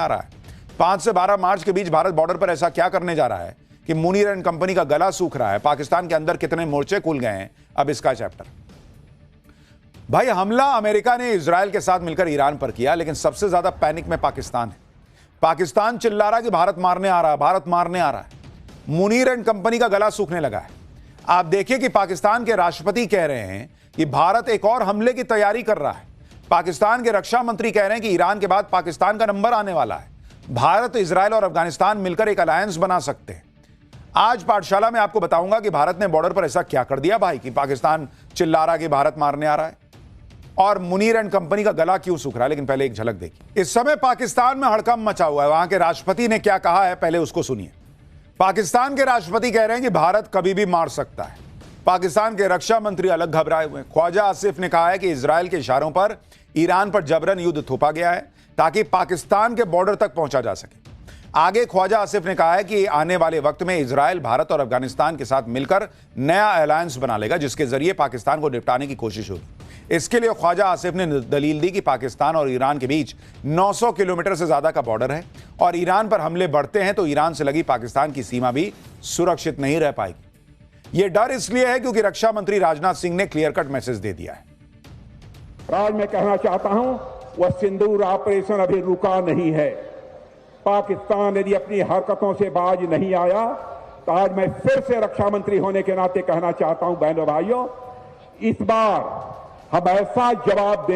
आ रहा है। 5 से 12 मार्च के बीच भारत बॉर्डर पर ऐसा क्या करने जा रहा है कि मुनीर एंड कंपनी का गला सूख रहा है। पाकिस्तान के अंदर कितने मोर्चे खुल गए हैं, अब इसका चैप्टर। भाई, हमला अमेरिका ने इजराइल के साथ मिलकर ईरान पर किया, लेकिन सबसे ज्यादा पैनिक में पाकिस्तान है। पाकिस्तान चिल्ला रहा कि भारत मारने आ रहा है, भारत मारने आ रहा है। मुनीर एंड कंपनी का गला सूखने लगा है। आप देखिए कि पाकिस्तान के राष्ट्रपति कह रहे हैं कि भारत एक और हमले की तैयारी कर रहा है। पाकिस्तान के रक्षा मंत्री कह रहे हैं कि ईरान के बाद पाकिस्तान का नंबर आने वाला है। भारत, इजराइल और अफगानिस्तान मिलकर एक अलायंस बना सकते हैं। आज पाठशाला में आपको बताऊंगा कि भारत ने बॉर्डर पर ऐसा क्या कर दिया भाई कि पाकिस्तान चिल्ला रहा कि भारत मारने आ रहा है और मुनीर एंड कंपनी का गला क्यों सूख रहा है। लेकिन पहले एक झलक देखिए। इस समय पाकिस्तान में हड़कंप मचा हुआ है। वहां के राष्ट्रपति ने क्या कहा है, पहले उसको सुनिए। पाकिस्तान के राष्ट्रपति कह रहे हैं कि भारत कभी भी मार सकता है। पाकिस्तान के रक्षा मंत्री अलग घबराए हुए हैं। ख्वाजा आसिफ ने कहा है कि इजराइल के इशारों पर ईरान पर जबरन युद्ध थोपा गया है ताकि पाकिस्तान के बॉर्डर तक पहुंचा जा सके। आगे ख्वाजा आसिफ ने कहा है कि आने वाले वक्त में इजराइल, भारत और अफगानिस्तान के साथ मिलकर नया अलायंस बना लेगा, जिसके जरिए पाकिस्तान को निपटाने की कोशिश होगी। इसके लिए ख्वाजा आसिफ ने दलील दी कि पाकिस्तान और ईरान के बीच 900 किलोमीटर से ज्यादा का बॉर्डर है और ईरान पर हमले बढ़ते हैं तो ईरान से लगी पाकिस्तान की सीमा भी सुरक्षित नहीं रह पाएगी। यह डर इसलिए है क्योंकि रक्षा मंत्री राजनाथ सिंह ने क्लियर कट मैसेज दे दिया है। आज मैं कहना चाहता हूं, वह सिंदूर ऑपरेशन अभी रुका नहीं है। पाकिस्तान यदि अपनी हरकतों से बाज नहीं आया तो आज मैं फिर से रक्षा मंत्री होने के नाते कहना चाहता हूं, बहनों भाइयों, इस बार हम ऐसा जवाब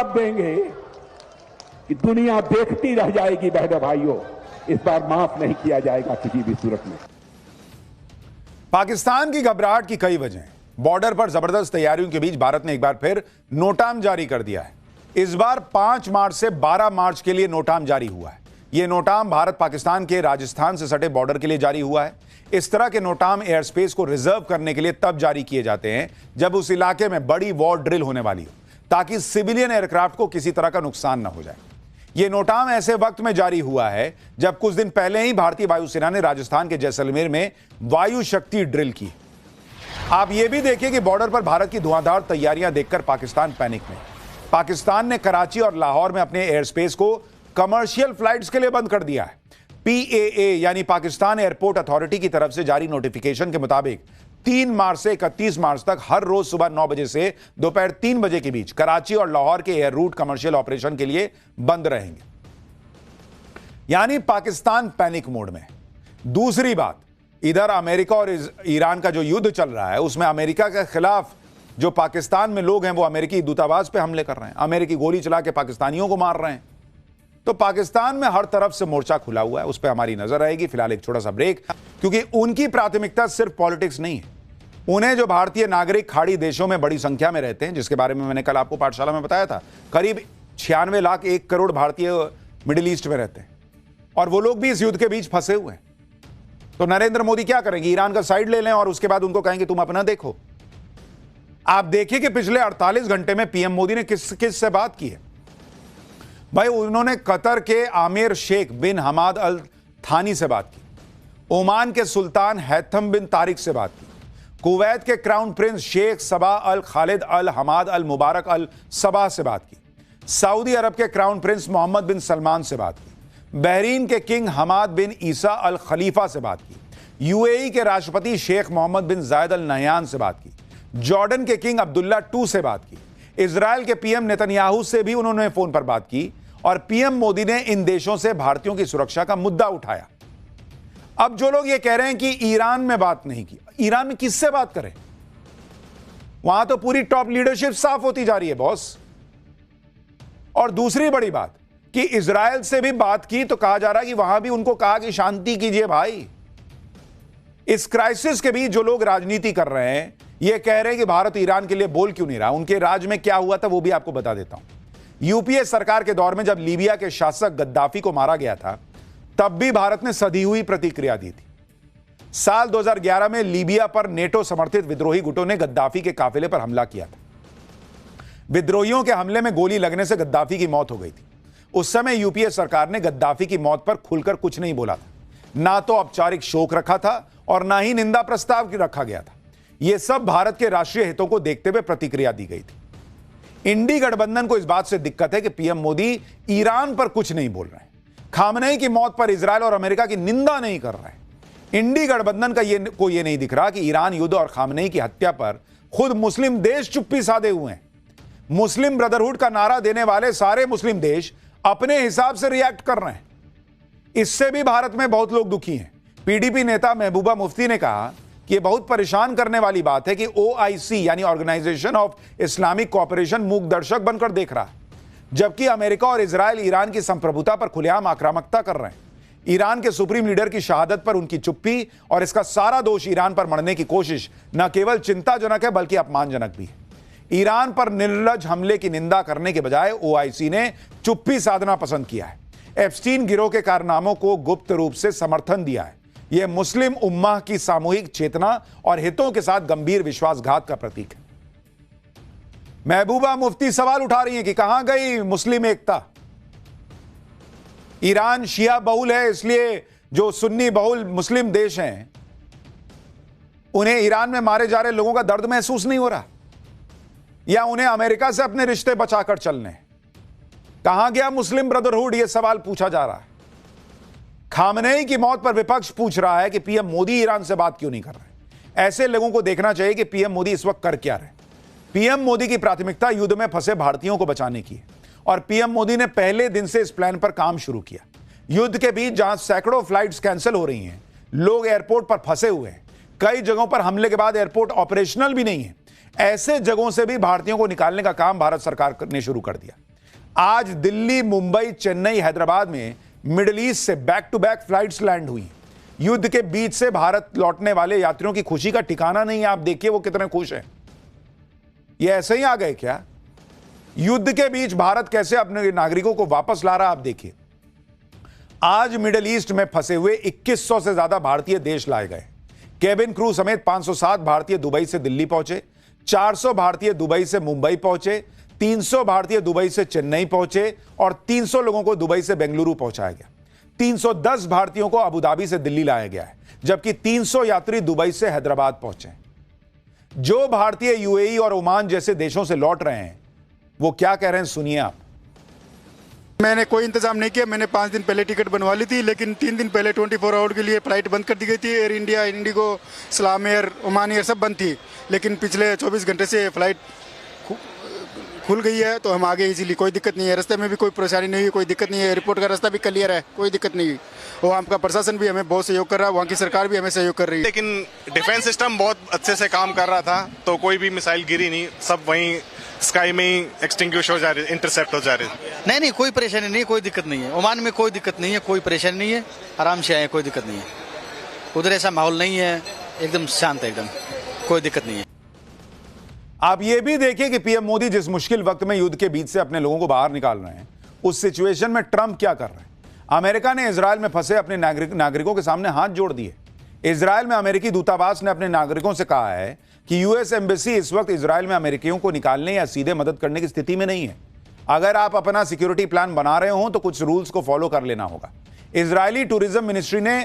देंगे कि दुनिया देखती रह जाएगी। बहनों भाइयों, इस बार माफ नहीं किया जाएगा किसी भी सूरत में। पाकिस्तान की घबराहट की कई वजह हैं। बॉर्डर पर जबरदस्त तैयारियों के बीच भारत ने एक बार फिर नोटाम जारी कर दिया है। इस बार 5 मार्च से 12 मार्च के लिए नोटाम जारी हुआ है। यह नोटाम भारत पाकिस्तान के राजस्थान से सटे बॉर्डर के लिए जारी हुआ है। इस तरह के नोटाम एयर स्पेस को रिजर्व करने के लिए तब जारी किए जाते हैं जब उस इलाके में बड़ी वॉर ड्रिल होने वाली हो, ताकि सिविलियन एयरक्राफ्ट को किसी तरह का नुकसान न हो जाए। यह नोटाम ऐसे वक्त में जारी हुआ है जब कुछ दिन पहले ही भारतीय वायुसेना ने राजस्थान के जैसलमेर में वायु शक्ति ड्रिल की। आप यह भी देखिए कि बॉर्डर पर भारत की धुआंधार तैयारियां देखकर पाकिस्तान पैनिक में। पाकिस्तान ने कराची और लाहौर में अपने एयर स्पेस को कमर्शियल फ्लाइट्स के लिए बंद कर दिया है। PAA यानी पाकिस्तान एयरपोर्ट अथॉरिटी की तरफ से जारी नोटिफिकेशन के मुताबिक 3 मार्च से 31 मार्च तक हर रोज सुबह 9 बजे से दोपहर 3 बजे के बीच कराची और लाहौर के एयर रूट कमर्शियल ऑपरेशन के लिए बंद रहेंगे। यानी पाकिस्तान पैनिक मोड में। दूसरी बात, इधर अमेरिका और ईरान का जो युद्ध चल रहा है, उसमें अमेरिका के खिलाफ जो पाकिस्तान में लोग हैं वो अमेरिकी दूतावास पे हमले कर रहे हैं, अमेरिकी गोली चला के पाकिस्तानियों को मार रहे हैं। तो पाकिस्तान में हर तरफ से मोर्चा खुला हुआ है, उस पर हमारी नजर रहेगी। फिलहाल एक छोटा सा ब्रेक, क्योंकि उनकी प्राथमिकता सिर्फ पॉलिटिक्स नहीं है। उन्हें जो भारतीय नागरिक खाड़ी देशों में बड़ी संख्या में रहते हैं, जिसके बारे में मैंने कल आपको पाठशाला में बताया था, करीब 96 लाख 1 करोड़ भारतीय मिडिल ईस्ट में रहते हैं और वो लोग भी इस युद्ध के बीच फंसे हुए हैं। तो नरेंद्र मोदी क्या करेंगे? ईरान का साइड ले लें और उसके बाद उनको कहेंगे तुम अपना देखो। आप देखिए कि पिछले 48 घंटे में पीएम मोदी ने किस से बात की है। भाई, उन्होंने कतर के आमिर शेख बिन हमाद अल थानी से बात की, ओमान के सुल्तान हैथम बिन तारिक से बात की, कुवैत के क्राउन प्रिंस शेख सबा अल खालिद अल हमाद अल मुबारक अल सबा से बात की, सऊदी अरब के क्राउन प्रिंस मोहम्मद बिन सलमान से बात की, बहरीन के किंग हमाद बिन ईसा अल खलीफा से बात की, यूएई के राष्ट्रपति शेख मोहम्मद बिन जायद अल नहयान से बात की, जॉर्डन के किंग अब्दुल्ला II से बात की, इजराइल के पीएम नेतन्याहू से भी उन्होंने फोन पर बात की और पीएम मोदी ने इन देशों से भारतीयों की सुरक्षा का मुद्दा उठाया। अब जो लोग ये कह रहे हैं कि ईरान में बात नहीं की, ईरान में किससे बात करें? वहां तो पूरी टॉप लीडरशिप साफ होती जा रही है बॉस। और दूसरी बड़ी बात कि इजराइल से भी बात की तो कहा जा रहा है कि वहां भी उनको कहा कि शांति कीजिए भाई। इस क्राइसिस के बीच जो लोग राजनीति कर रहे हैं, ये कह रहे हैं कि भारत ईरान के लिए बोल क्यों नहीं रहा। उनके राज में क्या हुआ था वो भी आपको बता देता हूं। यूपीए सरकार के दौर में जब लीबिया के शासक गद्दाफी को मारा गया था, तब भी भारत ने सधी हुई प्रतिक्रिया दी थी। साल 2011 में लीबिया पर नेटो समर्थित विद्रोही गुटों ने गद्दाफी के काफिले पर हमला किया था। विद्रोहियों के हमले में गोली लगने से गद्दाफी की मौत हो गई थी। उस समय यूपीए सरकार ने गद्दाफी की मौत पर खुलकर कुछ नहीं बोला था, ना तो औपचारिक शोक रखा था और ना ही निंदा प्रस्ताव रखा गया था। यह सब भारत के राष्ट्रीय हितों को देखते हुए प्रतिक्रिया दी गई थी। इंडी गठबंधन को इस बात से दिक्कत है कि पीएम मोदी ईरान पर कुछ नहीं बोल रहे हैं, खामनेई की मौत पर इजरायल और अमेरिका की निंदा नहीं कर रहे हैं। इंडी गठबंधन का को यह नहीं दिख रहा कि ईरान युद्ध और खामनेई की हत्या पर खुद मुस्लिम देश चुप्पी साधे हुए हैं। मुस्लिम ब्रदरहुड का नारा देने वाले सारे मुस्लिम देश अपने हिसाब से रिएक्ट कर रहे हैं। इससे भी भारत में बहुत लोग दुखी हैं। पीडीपी नेता महबूबा मुफ्ती ने कहा कि यह बहुत परेशान करने वाली बात है कि ओआईसी यानी ऑर्गेनाइजेशन ऑफ इस्लामिक कोऑपरेशन मूक दर्शक बनकर देख रहा है, जबकि अमेरिका और इजरायल ईरान की संप्रभुता पर खुलेआम आक्रामकता कर रहे हैं। ईरान के सुप्रीम लीडर की शहादत पर उनकी चुप्पी और इसका सारा दोष ईरान पर मढ़ने की कोशिश न केवल चिंताजनक है बल्कि अपमानजनक भी है। ईरान पर निर्लज हमले की निंदा करने के बजाय ओआईसी ने चुप्पी साधना पसंद किया है। एप्स्टीन गिरोह के कारनामों को गुप्त रूप से समर्थन दिया है। यह मुस्लिम उम्मा की सामूहिक चेतना और हितों के साथ गंभीर विश्वासघात का प्रतीक है। महबूबा मुफ्ती सवाल उठा रही हैं कि कहां गई मुस्लिम एकता। ईरान शिया बहुल है, इसलिए जो सुन्नी बहुल मुस्लिम देश हैं उन्हें ईरान में मारे जा रहे लोगों का दर्द महसूस नहीं हो रहा, या उन्हें अमेरिका से अपने रिश्ते बचाकर चलने। कहां गया मुस्लिम ब्रदरहुड, यह सवाल पूछा जा रहा है। खामनेई की मौत पर विपक्ष पूछ रहा है कि पीएम मोदी ईरान से बात क्यों नहीं कर रहे। ऐसे लोगों को देखना चाहिए कि पीएम मोदी इस वक्त कर क्या रहे। पीएम मोदी की प्राथमिकता युद्ध में फंसे भारतीयों को बचाने की है और पीएम मोदी ने पहले दिन से इस प्लान पर काम शुरू किया। युद्ध के बीच जहां सैकड़ों फ्लाइट्स कैंसिल हो रही हैं, लोग एयरपोर्ट पर फंसे हुए हैं, कई जगहों पर हमले के बाद एयरपोर्ट ऑपरेशनल भी नहीं है, ऐसे जगहों से भी भारतीयों को निकालने का काम भारत सरकार ने शुरू कर दिया। आज दिल्ली, मुंबई, चेन्नई, हैदराबाद में मिडिल ईस्ट से back to back flights land हुई। युद्ध के बीच से भारत लौटने वाले यात्रियों की खुशी का ठिकाना नहीं है। आप देखिए वो कितने खुश हैं। ये ऐसे ही आ गए क्या? युद्ध के बीच भारत कैसे अपने नागरिकों को वापस ला रहा, आप देखिए। आज मिडिल ईस्ट में फंसे हुए 2100 से ज्यादा भारतीय देश लाए गए। केबिन क्रू समेत 507 भारतीय दुबई से दिल्ली पहुंचे, 400 भारतीय दुबई से मुंबई पहुंचे, 300 भारतीय दुबई से चेन्नई पहुंचे और 300 लोगों को दुबई से बेंगलुरु पहुंचाया गया। 310 भारतीयों को अबू धाबी से दिल्ली लाया गया है, जबकि 300 यात्री दुबई से हैदराबाद पहुंचे। जो भारतीय यूएई और ओमान जैसे देशों से लौट रहे हैं वो क्या कह रहे हैं, सुनिए आप। मैंने कोई इंतजाम नहीं किया। मैंने 5 दिन पहले टिकट बनवा ली थी, लेकिन 3 दिन पहले 24 आवर के लिए फ्लाइट बंद कर दी गई थी। एयर इंडिया, इंडिगो, सलाम एयर, ओमान एयर सब बंद थी, लेकिन पिछले 24 घंटे से फ्लाइट खुल गई है, तो हम आगे इजीली, कोई दिक्कत नहीं है। रास्ते में भी कोई परेशानी नहीं हुई, कोई दिक्कत नहीं है। एयरपोर्ट का रास्ता भी क्लियर है, कोई दिक्कत नहीं हुई। वहाँ का प्रशासन भी हमें बहुत सहयोग कर रहा है, वहाँ की सरकार भी हमें सहयोग कर रही है। लेकिन डिफेंस सिस्टम बहुत अच्छे से काम कर रहा था, तो कोई भी मिसाइल गिरी नहीं, सब वहीं स्काई में ही एक्सटिंग्विश हो जा रही, इंटरसेप्ट हो जा रही। नहीं, कोई परेशानी नहीं है, कोई दिक्कत नहीं है। ओमान में कोई दिक्कत नहीं है, कोई परेशानी नहीं है, आराम से आए, कोई दिक्कत नहीं है। उधर ऐसा माहौल नहीं है, एकदम शांत है, एकदम कोई दिक्कत नहीं है। आप ये भी देखिए कि पीएम मोदी जिस मुश्किल वक्त में युद्ध के बीच से अपने लोगों को बाहर निकाल रहे हैं, उस सिचुएशन में ट्रंप क्या कर रहे हैं। अमेरिका ने इजरायल में फंसे अपने नागरिकों के सामने हाथ जोड़ दिए। इजरायल में अमेरिकी दूतावास ने अपने नागरिकों से कहा है कि यूएस एम्बेसी इस वक्त इजरायल में अमेरिकियों को निकालने या सीधे मदद करने की स्थिति में नहीं है। अगर आप अपना सिक्योरिटी प्लान बना रहे हो तो कुछ रूल्स को फॉलो कर लेना होगा। इजरायली टूरिज्म मिनिस्ट्री ने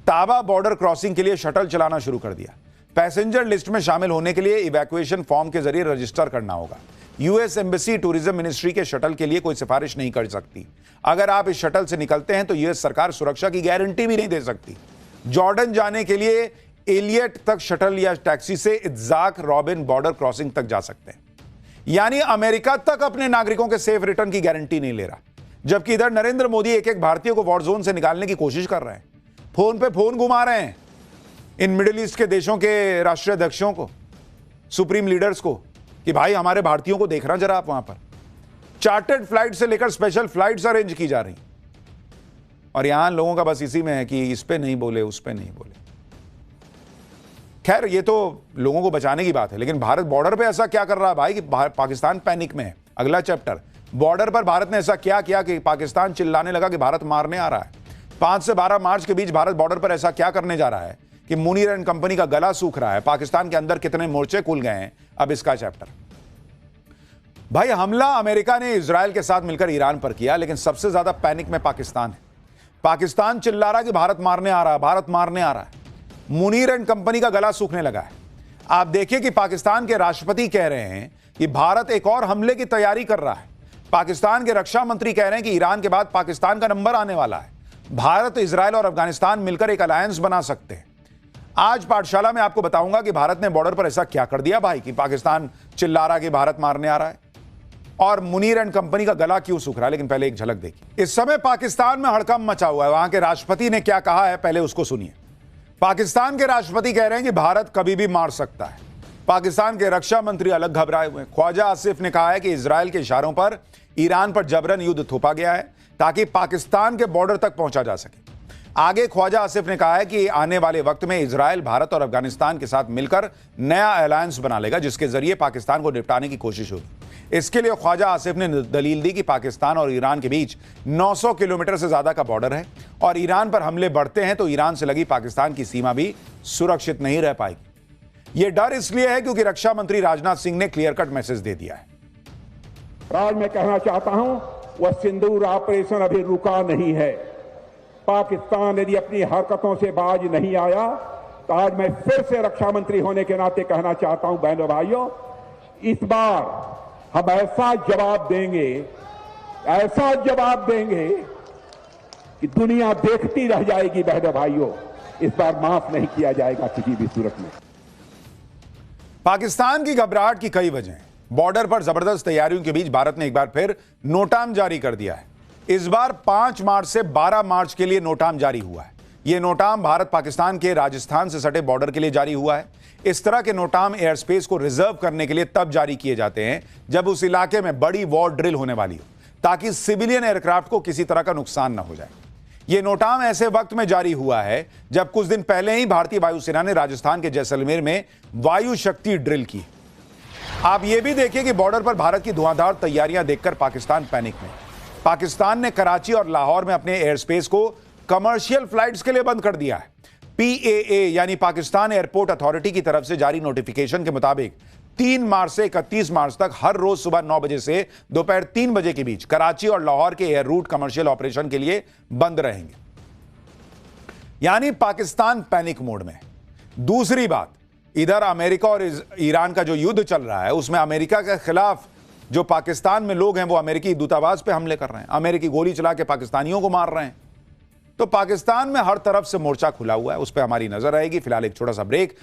ताबा बॉर्डर क्रॉसिंग के लिए शटल चलाना शुरू कर दिया। पैसेंजर लिस्ट में शामिल होने के लिए इवैक्यूएशन फॉर्म के जरिए रजिस्टर करना होगा। यूएस एम्बेसी टूरिज्म मिनिस्ट्री के शटल के लिए कोई सिफारिश नहीं कर सकती। अगर आप इस शटल से निकलते हैं तो यूएस सरकार सुरक्षा की गारंटी भी नहीं दे सकती। जॉर्डन जाने के लिए एलियट तक शटल या टैक्सी से इत्जाक रॉबिन बॉर्डर क्रॉसिंग तक जा सकते हैं। यानी अमेरिका तक अपने नागरिकों के सेफ रिटर्न की गारंटी नहीं ले रहा, जबकि इधर नरेंद्र मोदी एक एक भारतीय को वॉर जोन से निकालने की कोशिश कर रहे हैं। फोन पे फोन घुमा रहे हैं इन मिडिल ईस्ट के देशों के राष्ट्रीय अध्यक्षों को, सुप्रीम लीडर्स को, कि भाई हमारे भारतीयों को देखना जरा आप। वहां पर चार्टर्ड फ्लाइट से लेकर स्पेशल फ्लाइट्स अरेंज की जा रही, और यहां लोगों का बस इसी में है कि इस पे नहीं बोले, उस पे नहीं बोले। खैर, ये तो लोगों को बचाने की बात है, लेकिन भारत बॉर्डर पे ऐसा क्या कर रहा है भाई कि पाकिस्तान पैनिक में है। अगला चैप्टर, बॉर्डर पर भारत ने ऐसा क्या किया कि पाकिस्तान चिल्लाने लगा कि भारत मारने आ रहा है। 5 से 12 मार्च के बीच भारत बॉर्डर पर ऐसा क्या करने जा रहा है कि मुनीर एंड कंपनी का गला सूख रहा है। पाकिस्तान के अंदर कितने मोर्चे खुल गए हैं, अब इसका चैप्टर। भाई, हमला अमेरिका ने इजरायल के साथ मिलकर ईरान पर किया, लेकिन सबसे ज्यादा पैनिक में पाकिस्तान है। पाकिस्तान चिल्ला रहा कि भारत मारने आ रहा है, भारत मारने आ रहा है। मुनीर एंड कंपनी का गला सूखने लगा है। आप देखिए कि पाकिस्तान के राष्ट्रपति कह रहे हैं कि भारत एक और हमले की तैयारी कर रहा है। पाकिस्तान के रक्षा मंत्री कह रहे हैं कि ईरान के बाद पाकिस्तान का नंबर आने वाला है। भारत, इजरायल और अफगानिस्तान मिलकर एक अलायंस बना सकते हैं। आज पाठशाला में आपको बताऊंगा कि भारत ने बॉर्डर पर ऐसा क्या कर दिया भाई कि पाकिस्तान चिल्ला रहा कि भारत मारने आ रहा है, और मुनीर एंड कंपनी का गला क्यों सूख रहा है। लेकिन पहले एक झलक देखिए। इस समय पाकिस्तान में हड़कंप मचा हुआ है। वहां के राष्ट्रपति ने क्या कहा है, पहले उसको सुनिए। पाकिस्तान के राष्ट्रपति कह रहे हैं कि भारत कभी भी मार सकता है। पाकिस्तान के रक्षा मंत्री अलग घबराए हुए हैं। ख्वाजा आसिफ ने कहा है कि इजरायल के इशारों पर ईरान पर जबरन युद्ध थोपा गया है ताकि पाकिस्तान के बॉर्डर तक पहुंचा जा सके। आगे ख्वाजा आसिफ ने कहा है कि आने वाले वक्त में इजरायल, भारत और अफगानिस्तान के साथ मिलकर नया अलायंस बना लेगा जिसके जरिए पाकिस्तान को निपटाने की कोशिश होगी। इसके लिए ख्वाजा आसिफ ने दलील दी कि पाकिस्तान और ईरान के बीच 900 किलोमीटर से ज्यादा का बॉर्डर है और ईरान पर हमले बढ़ते हैं तो ईरान से लगी पाकिस्तान की सीमा भी सुरक्षित नहीं रह पाएगी। यह डर इसलिए है क्योंकि रक्षा मंत्री राजनाथ सिंह ने क्लियर कट मैसेज दे दिया है। आज मैं कहना चाहता हूं, वह सिंदूर ऑपरेशन अभी रुका नहीं है। पाकिस्तान यदि अपनी हरकतों से बाज नहीं आया तो आज मैं फिर से रक्षा मंत्री होने के नाते कहना चाहता हूं, बहनों भाइयों, इस बार हम ऐसा जवाब देंगे कि दुनिया देखती रह जाएगी। बहनों भाइयों, इस बार माफ नहीं किया जाएगा किसी भी सूरत में। पाकिस्तान की घबराहट की कई वजह हैं। बॉर्डर पर जबरदस्त तैयारियों के बीच भारत ने एक बार फिर नोटाम जारी कर दिया है। इस बार 5 मार्च से 12 मार्च के लिए नोटाम जारी हुआ है। यह नोटाम भारत पाकिस्तान के राजस्थान से सटे बॉर्डर के लिए जारी हुआ है। इस तरह के नोटाम एयर स्पेस को रिजर्व करने के लिए तब जारी किए जाते हैं जब उस इलाके में बड़ी वॉर ड्रिल होने वाली हो, ताकि सिविलियन एयरक्राफ्ट को किसी तरह का नुकसान न हो जाए। यह नोटाम ऐसे वक्त में जारी हुआ है जब कुछ दिन पहले ही भारतीय वायुसेना ने राजस्थान के जैसलमेर में वायु शक्ति ड्रिल की। आप यह भी देखिए कि बॉर्डर पर भारत की धुआंधार तैयारियां देखकर पाकिस्तान पैनिक में। पाकिस्तान ने कराची और लाहौर में अपने एयर स्पेस को कमर्शियल फ्लाइट्स के लिए बंद कर दिया है। PAA यानी पाकिस्तान एयरपोर्ट अथॉरिटी की तरफ से जारी नोटिफिकेशन के मुताबिक 3 मार्च से 31 मार्च तक हर रोज सुबह 9 बजे से दोपहर 3 बजे के बीच कराची और लाहौर के एयर रूट कमर्शियल ऑपरेशन के लिए बंद रहेंगे। यानी पाकिस्तान पैनिक मोड में। दूसरी बात, इधर अमेरिका और ईरान का जो युद्ध चल रहा है उसमें अमेरिका के खिलाफ जो पाकिस्तान में लोग हैं वो अमेरिकी दूतावास पे हमले कर रहे हैं, अमेरिकी गोली चला के पाकिस्तानियों को मार रहे हैं। तो पाकिस्तान में हर तरफ से मोर्चा खुला हुआ है, उस पर हमारी नजर रहेगी। फिलहाल एक छोटा सा ब्रेक।